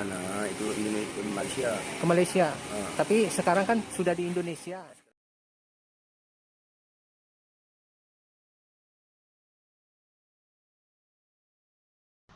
Mana itu Indonesia, Malaysia. Ke Malaysia. Ah. Tapi sekarang kan sudah di Indonesia.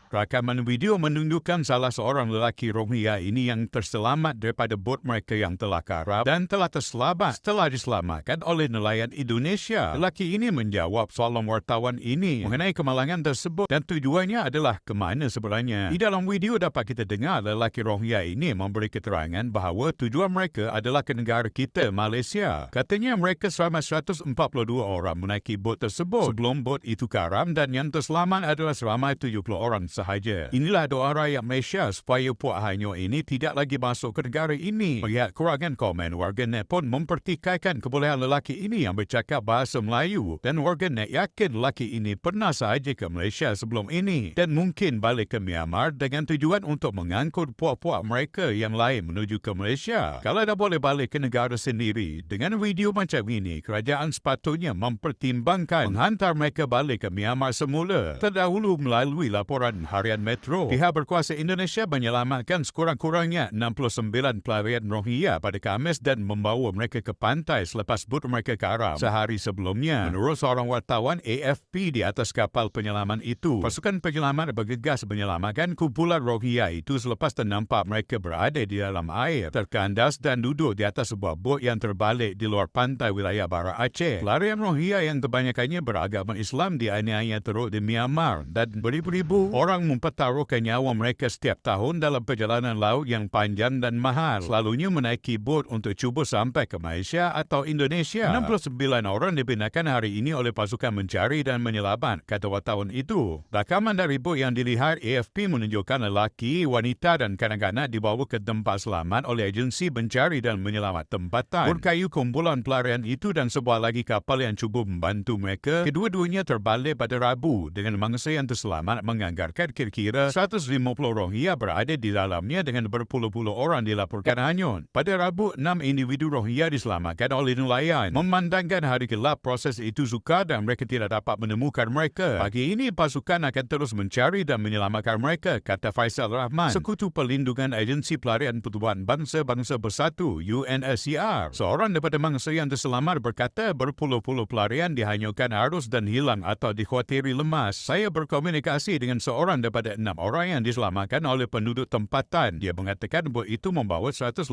Rakaman video menunjukkan salah seorang lelaki Rohingya ini yang terselamat daripada bot mereka yang telah karam dan telah terselamat setelah diselamatkan oleh nelayan Indonesia. Lelaki ini menjawab soalan wartawan ini mengenai kemalangan tersebut dan tujuannya adalah ke mana sebenarnya. Di dalam video dapat kita dengar lelaki Rohingya ini memberi keterangan bahawa tujuan mereka adalah ke negara kita, Malaysia. Katanya mereka selamat 142 orang menaiki bot tersebut sebelum bot itu karam dan yang terselamat adalah seramai 70 orang sahaja. Inilah doa rakyat Malaysia supaya Puak Hanyo ini tidak lagi masuk ke negara ini. Melihat kurangan komen, warganet pun mempertikaikan kebolehan lelaki ini yang bercakap bahasa Melayu dan warganet yakin lelaki ini pernah sahaja ke Malaysia sebelum ini dan mungkin balik ke Myanmar dengan tujuan untuk mengangkut puak-puak mereka yang lain menuju ke Malaysia. Kalau dah boleh balik ke negara sendiri, dengan video macam ini, kerajaan sepatutnya mempertimbangkan menghantar mereka balik ke Myanmar semula. Terdahulu melalui laporan Harian Metro, pihak berkuasa Indonesia menyelamatkan sekurang-kurangnya 69 pelarian Rohingya pada Khamis dan membawa mereka ke pantai selepas bot mereka karam sehari sebelumnya. Menurut seorang wartawan AFP di atas kapal penyelaman itu, pasukan penyelamat bergegas menyelamatkan kumpulan Rohingya itu selepas ternampak mereka berada di dalam air, terkandas dan duduk di atas sebuah bot yang terbalik di luar pantai wilayah Barat Aceh. Pelarian Rohingya yang kebanyakannya beragama Islam dianiaya teruk di Myanmar dan beribu-ribu orang mempertaruhkan nyawa mereka setiap tahun dalam perjalanan laut yang panjang dan mahal, selalunya menaiki bot untuk cuba sampai ke Malaysia atau Indonesia. 69 orang dibinakan hari ini oleh pasukan mencari dan menyelamat, kata wartawan itu. Rakaman dari bot yang dilihat AFP menunjukkan lelaki, wanita dan kanak-kanak dibawa ke tempat selamat oleh agensi pencari dan menyelamat tempatan. Bot kayu kumpulan pelarian itu dan sebuah lagi kapal yang cuba membantu mereka, kedua-duanya terbalik pada Rabu dengan mangsa yang terselamat menganggarkan kira-kira 150 Rohingya berada di dalamnya dengan berpuluh-puluh orang dilaporkan hanyut. Pada Rabu, 6 individu Rohingya diselamatkan oleh nelayan. Memandangkan hari gelap, proses itu sukar dan mereka tidak dapat menemukan mereka. Pagi ini, pasukan akan terus mencari dan menyelamatkan mereka, kata Faisal Rahman, Sekutu Perlindungan Agensi Pelarian Pertubuhan Bangsa-Bangsa Bersatu, UNSCR. Seorang daripada mangsa yang terselamat berkata berpuluh-puluh pelarian dihanyutkan arus dan hilang atau dikhawatiri lemas. Saya berkomunikasi dengan seorang daripada 6 orang yang diselamatkan oleh penduduk tempatan. Dia mengatakan bot itu membawa 151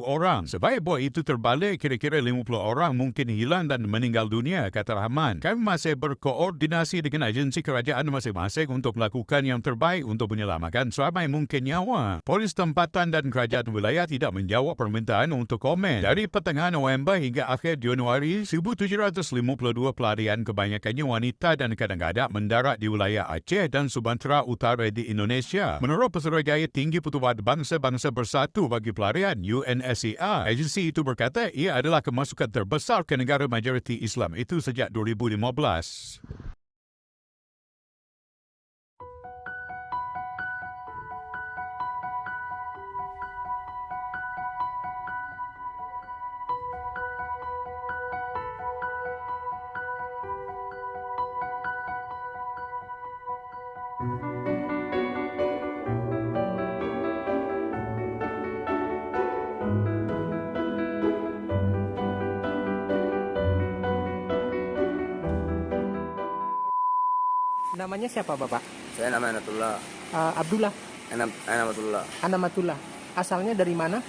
orang. Sebaik bot itu terbalik, kira-kira 50 orang mungkin hilang dan meninggal dunia, kata Rahman. Kami masih berkoordinasi dengan agensi kerajaan masing-masing untuk melakukan yang terbaik untuk menyelamatkan seramai mungkin nyawa. Polis tempatan dan kerajaan wilayah tidak menjawab permintaan untuk komen. Dari pertengahan November hingga akhir Januari, 1,752 pelarian kebanyakannya wanita dan kadang-kadang mendarat di wilayah Aceh dan Sumatera Utara di Indonesia. Menurut Pesuruhjaya Tinggi Pertubuhan Bangsa-Bangsa Bersatu bagi Pelarian UNSCR, agensi itu berkata ia adalah kemasukan terbesar ke negara majoriti Islam itu sejak 2015. Namanya siapa, Bapak? Saya nama Anatullah. Abdullah. Anamatullah. Anamatullah. Asalnya dari mana?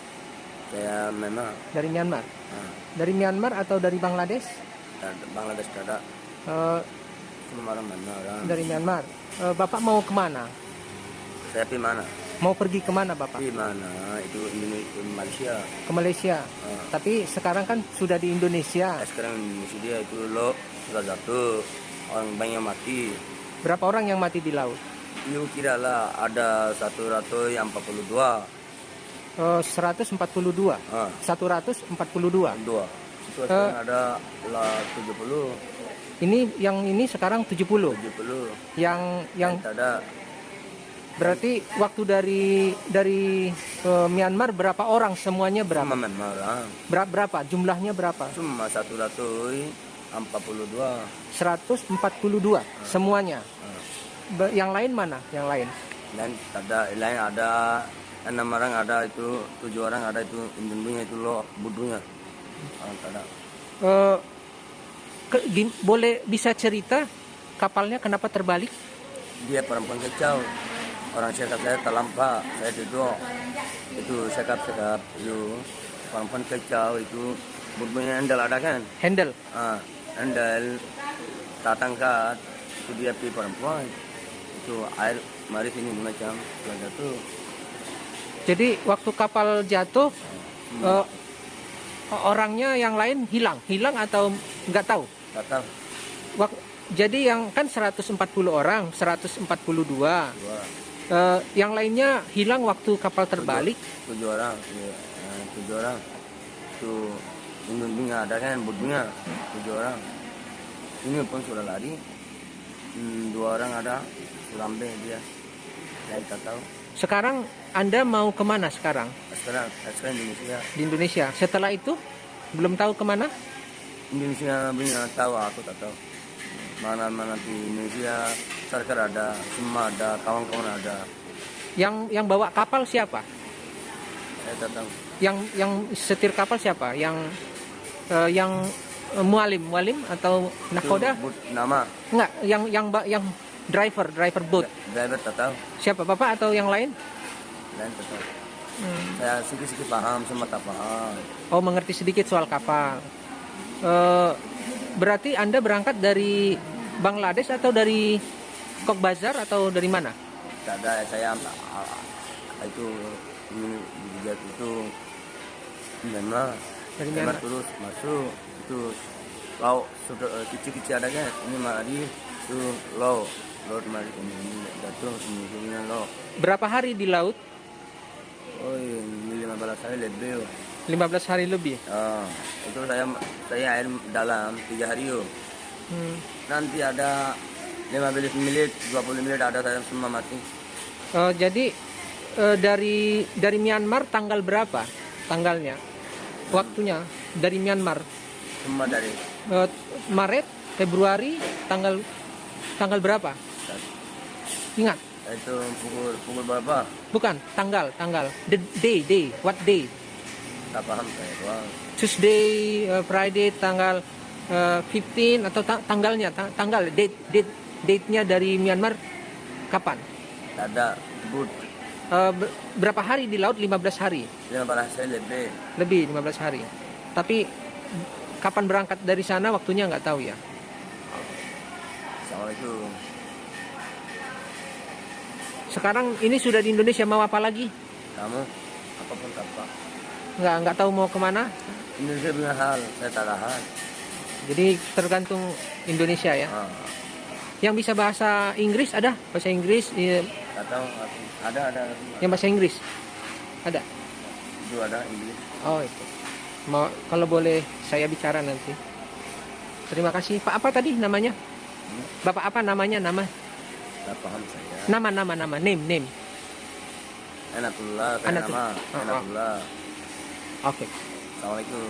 Saya memang Dari Myanmar. Dari Myanmar atau dari Bangladesh? Bangladesh ada. Eh, Semua orang mana orang. dari Myanmar. Bapak mau kemana? Saya pergi mana? Mau pergi kemana, Bapak? Pergi mana? Itu Indonesia, Malaysia. Ke Malaysia. Tapi sekarang kan sudah di Indonesia. Sekarang Indonesia dia itu lo sudah jatuh. Orang banyak mati. Berapa orang yang mati di laut? You kira lah ada 142. 142. 142. Dua. Itu sekarang ada lah 70. Ini sekarang 70. 70. Yang Tak ada. berarti waktu dari Myanmar berapa orang, semuanya berapa? Cuma memang orang. Berapa? Jumlahnya berapa? Cuma 142. 142 semuanya. Yang lain mana? Yang lain? Dan ada lain ada 6 orang ada itu, 7 orang ada itu Indonesianya itu lo budunya. Ada. Boleh bisa cerita kapalnya kenapa terbalik? Dia perempuan kecau. Orang sekap saya terlampak, saya duduk. Itu sekap itu perempuan kecau itu budunya handle ada kan? Handle. Handle tak angkat itu dia pi perempuan itu air mari sini macam jatuh. Jadi waktu kapal jatuh orangnya yang lain hilang atau nggak tahu? Tak tahu. Jadi yang kan 140 orang, 142. Yang lainnya hilang waktu kapal terbalik. 7 orang, ya, 7 orang. Itu Indonesia ada kan, budunya 7 orang. Ini pun sudah lari. 2 orang ada, lambe dia. Saya tak tahu. Sekarang Anda mau kemana sekarang? Sekarang Indonesia. Di Indonesia. Setelah itu belum tahu kemana? Indonesia punya tahu, aku tak tahu. Mana di Indonesia, Sarkar ada, semua ada, kawan-kawan ada. Yang bawa kapal siapa? Saya tak tahu. Yang setir kapal siapa? Yang mualim atau nakoda? Itu nama Enggak, yang driver boat. driver tak tahu. Siapa, Bapak atau yang lain? Lain tak tahu. Saya sedikit paham, semua tak paham. Oh, mengerti sedikit soal kapal. Berarti Anda berangkat dari Bangladesh atau dari Cox's Bazar atau dari mana? Tak ada, saya itu itu Myanmar. Dari Myanmar Myanmar. terus masuk itu laut sudah kecil-kecil ada kan? Ini mari itu laut mari ini jatuh ini laut. Berapa hari di laut? Oh ini 15 hari lebih. 15 hari lebih. Itu saya air dalam 3 hari yo. Nanti ada 15 menit, 20 menit ada saya semua mati. Jadi dari Myanmar tanggal berapa? Tanggalnya? Waktunya dari Myanmar? Semua dari Maret, Februari, tanggal berapa? Ingat? itu pukul berapa? Bukan, tanggal. The day, what day? Tak paham saya. Wow. Tuesday, Friday, tanggal 15 atau tanggalnya, tanggal date-nya dari Myanmar kapan? Tak ada but Berapa hari di laut? 15 hari. 15 hari lebih. Lebih 15 hari. Tapi kapan berangkat dari sana waktunya nggak tahu ya. Assalamualaikum. Sekarang ini sudah di Indonesia, mau apa lagi? Kamu apapun apa? Nggak tahu mau kemana. Indonesia punya hal, saya tak tahan. Jadi tergantung Indonesia ya. Yang bisa bahasa Inggris ada? Bahasa Inggris? Tak tahu. Ada. Yang bahasa Inggris? Ada? Itu ada Inggris. Oh itu. Kalau boleh saya bicara nanti. Terima kasih. Pak apa tadi namanya? Bapak apa namanya? Nama? Tak paham saya. Nama. Name. Enakullah, saya nama. Enakullah. Oke. Assalamualaikum.